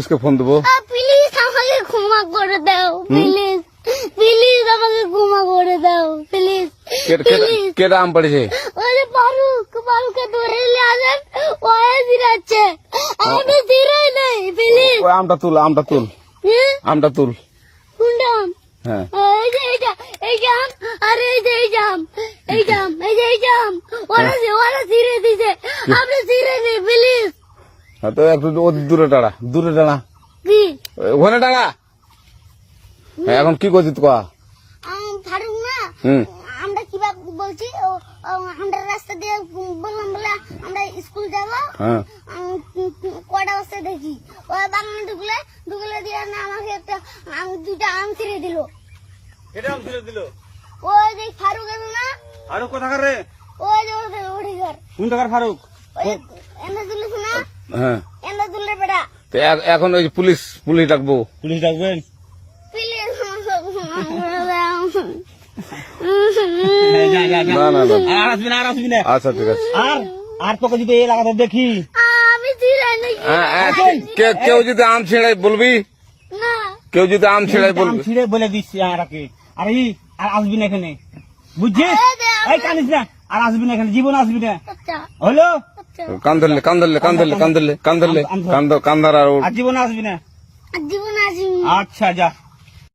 পুলিশকে ফোন দেবো। প্লিজ আমাকে ক্ষমা করে দাও, প্লিজ প্লিজ আমাকে ক্ষমা করে দাও, প্লিজ প্লিজ। কেটা আম পড়েছে? ওরে ফারুককে ধরে নিয়ে আসেন, ও জিরাচ্ছে, আমি জিরাই নাই, প্লিজ। ওই আমটা তুল, আমটা তুল, আমটা তুল। কোনটা আম? হ্যাঁ এই যে এই জাম, আর এই যে এই জাম, এই জাম, এই যে এই জাম, ওরা জিরে দিছে, আপনি জিরে নেই, প্লিজ। তো একটু দূরে টাড়া, দূরে টাড়া, কি ওখানে টাড়া। এখন কি করছিস কয়া? ফারুক না, হুম আমরা কিভাবে বলছি, আমরা রাস্তা দিয়ে বললাম বলে আমরা স্কুল যাবো, হ্যাঁ কটা বস্তা দেখি ওই বাগানে ঢুকলে দিয়ে না আমাকে একটা দুটা আম ছিঁড়ে দিল। এটা আম ছিঁড়ে দিল? ওই যে ফারুক আছে না, ফারুক কোথাকার রে? ওই যে ওঠে ঘর, কোন টাকার ফারুক? এনে তুলিস না, হ্যাঁ। এনে তুললে বেটা, তো এখন ওই পুলিশ ডাকবো। পুলিশ ডাকবেন? প্লিজ না না না, আর আসবি না, আর আসবি না। আচ্ছা ঠিক আছে। আর তোকে যদি এই লাগাতে দেখি, আমি ছিঁড়াই নাকি কেউ যদি আম ছিঁড়াই বলবি, না, কেউ যদি আম ছিঁড়াই আম বলবি। ছিঁড়ে বলে দিচ্ছি আমাকে, আর আসবি না এখানে, বুঝছিস? এই কানিস না, আর আসবি না এখানে, জীবন আসবি না, আচ্ছা হলো? আচ্ছা, কান ধরলে, কান ধরলে, কান ধরলে, কান ধরলে, কান ধরলে, কান্দার আর আর জীবন আসবি না। জীবন আসি। আচ্ছা যা।